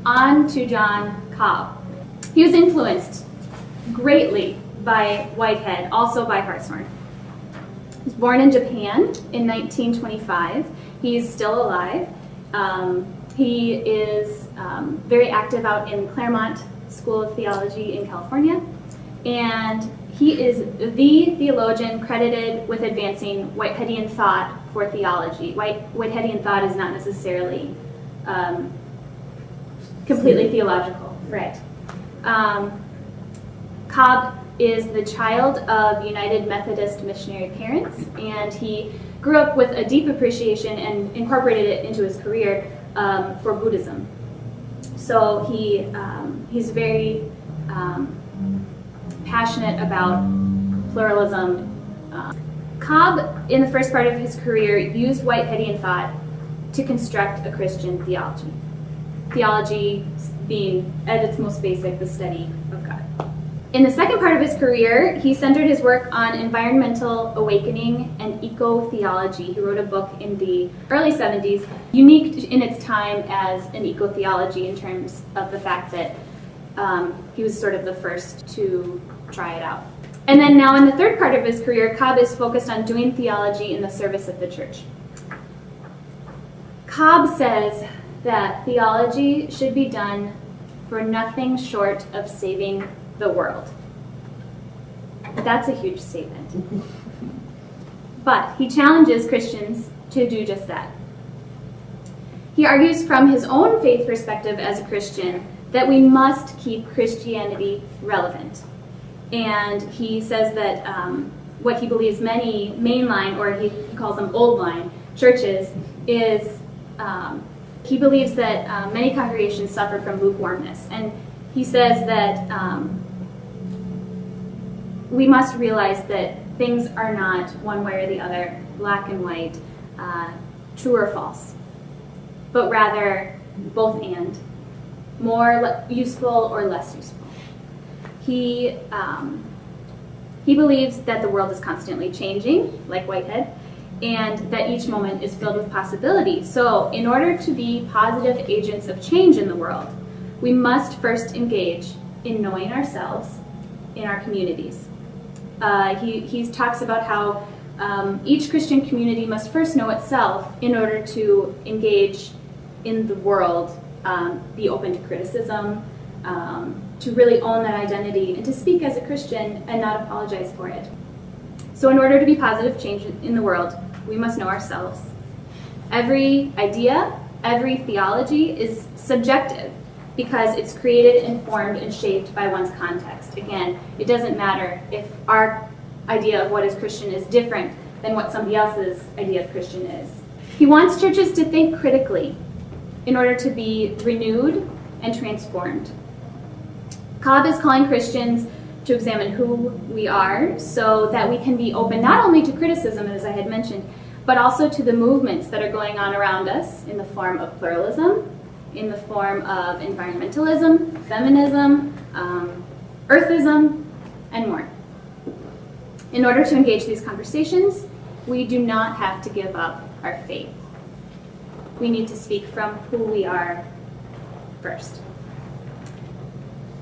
On to John Cobb. He was influenced greatly by Whitehead, also by Hartshorne. He was born in Japan in 1925. He's still alive. He is very active out in Claremont School of Theology in California, and he is the theologian credited with advancing Whiteheadian thought for theology. Whiteheadian thought is not necessarily completely theological, right? Cobb is the child of United Methodist missionary parents, and he grew up with a deep appreciation and incorporated it into his career for Buddhism. So he's very passionate about pluralism. Cobb, in the first part of his career, used Whiteheadian thought to construct a Christian theology. Theology being, at its most basic, the study of God. In the second part of his career, he centered his work on environmental awakening and eco-theology. He wrote a book in the early 70s, unique in its time as an eco-theology in terms of the fact that he was sort of the first to try it out. And then now in the third part of his career, Cobb is focused on doing theology in the service of the church. Cobb says that theology should be done for nothing short of saving the world. That's a huge statement. But he challenges Christians to do just that. He argues from his own faith perspective as a Christian that we must keep Christianity relevant. And he says that what he believes many mainline, or he calls them old line, churches, is he believes that many congregations suffer from lukewarmness. And he says that we must realize that things are not one way or the other, black and white, true or false, but rather both and, more useful or less useful. He believes that the world is constantly changing, like Whitehead, and that each moment is filled with possibility. So in order to be positive agents of change in the world, we must first engage in knowing ourselves in our communities. He talks about how each Christian community must first know itself in order to engage in the world, be open to criticism, to really own that identity, and to speak as a Christian and not apologize for it. So in order to be positive change in the world, we must know ourselves. Every idea, every theology is subjective because it's created, informed, and shaped by one's context. Again, it doesn't matter if our idea of what is Christian is different than what somebody else's idea of Christian is. He wants churches to think critically in order to be renewed and transformed. Cobb is calling Christians to examine who we are so that we can be open not only to criticism, as I had mentioned, but also to the movements that are going on around us in the form of pluralism, in the form of environmentalism, feminism, earthism, and more. In order to engage these conversations, we do not have to give up our faith. We need to speak from who we are first.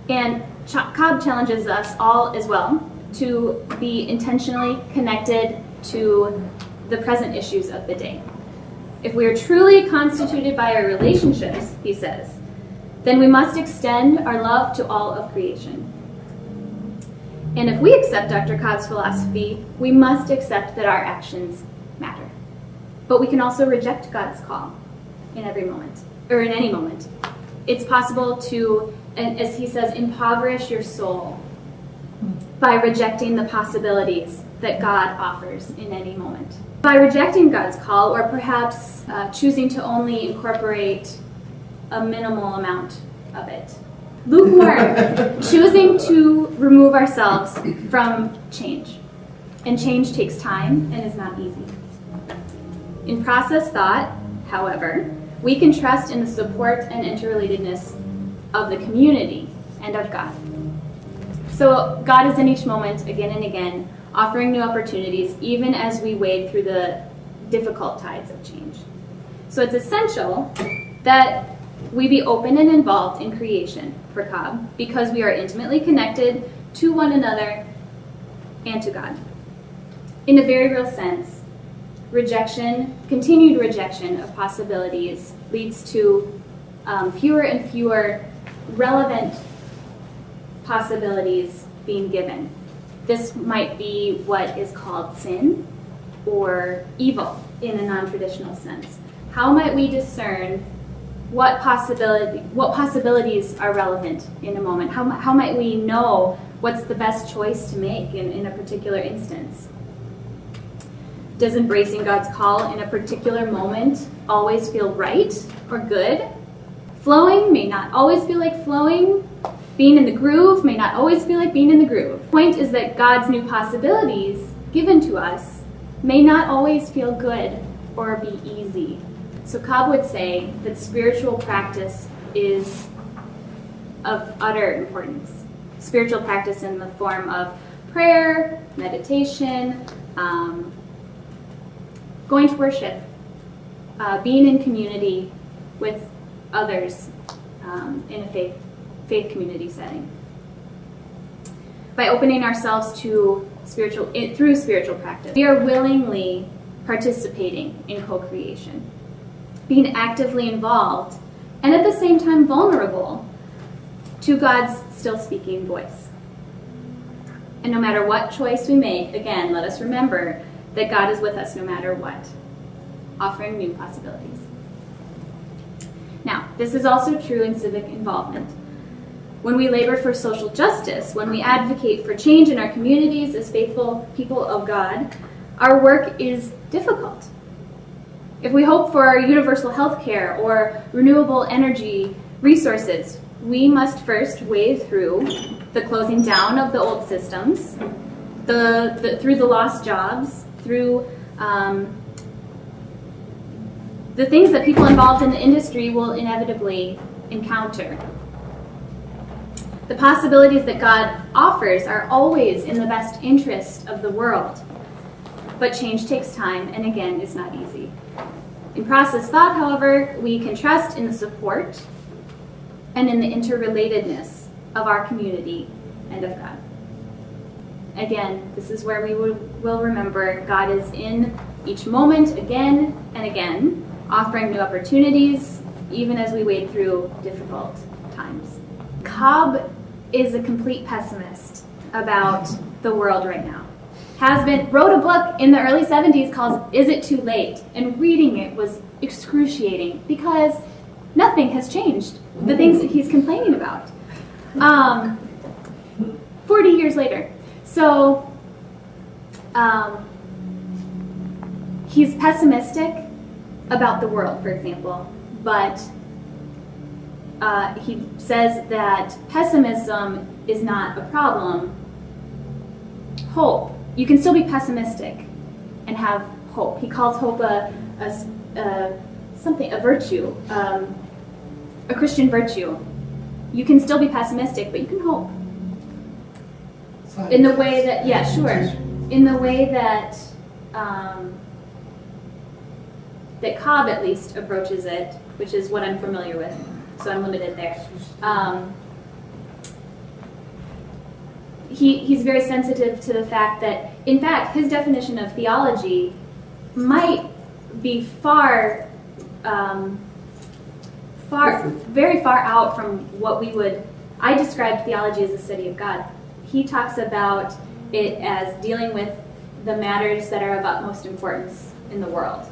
And Cobb challenges us all as well to be intentionally connected to the present issues of the day. If we are truly constituted by our relationships, he says, then we must extend our love to all of creation. And if we accept Dr. Cobb's philosophy, we must accept that our actions matter. But we can also reject God's call in every moment, or in any moment. It's possible to, as he says, impoverish your soul by rejecting the possibilities that God offers in any moment. By rejecting God's call, or perhaps choosing to only incorporate a minimal amount of it. Lukewarm, choosing to remove ourselves from change. And change takes time and is not easy. In process thought, however, we can trust in the support and interrelatedness of the community and of God. So God is in each moment, again and again, offering new opportunities, even as we wade through the difficult tides of change. So it's essential that we be open and involved in creation for Cobb because we are intimately connected to one another and to God. In a very real sense, continued rejection of possibilities leads to fewer and fewer relevant possibilities being given. This might be what is called sin or evil in a non-traditional sense. How might we discern what possibilities are relevant in a moment? How might we know what's the best choice to make in a particular instance? Does embracing God's call in a particular moment always feel right or good? Flowing may not always feel like flowing. Being in the groove may not always feel like being in the groove. The point is that God's new possibilities given to us may not always feel good or be easy. So Cobb would say that spiritual practice is of utter importance. Spiritual practice in the form of prayer, meditation, going to worship, being in community with others in a faith community setting. By opening ourselves to through spiritual practice, we are willingly participating in co-creation, being actively involved, and at the same time vulnerable to God's still speaking voice. And no matter what choice we make, again, let us remember that God is with us no matter what, offering new possibilities. Now, this is also true in civic involvement. When we labor for social justice, when we advocate for change in our communities as faithful people of God, our work is difficult. If we hope for universal health care or renewable energy resources, we must first wade through the closing down of the old systems, through the lost jobs, through the things that people involved in the industry will inevitably encounter. The possibilities that God offers are always in the best interest of the world, but change takes time and again is not easy. In process thought, however, we can trust in the support and in the interrelatedness of our community and of God. Again, this is where we will remember God is in each moment again and again, offering new opportunities, even as we wade through difficult times. Cobb is a complete pessimist about the world right now. Wrote a book in the early 70s called Is It Too Late? And reading it was excruciating because nothing has changed. The things that he's complaining about. 40 years later. So he's pessimistic about the world, for example, but he says that pessimism is not a problem. Hope. You can still be pessimistic and have hope. He calls hope a virtue, a Christian virtue. You can still be pessimistic, but you can hope. In the way that, in the way that that Cobb at least approaches it, which is what I'm familiar with, so I'm limited there. He's very sensitive to the fact that, in fact, his definition of theology might be very far out from what we would. I describe theology as the study of God. He talks about it as dealing with the matters that are of utmost importance in the world.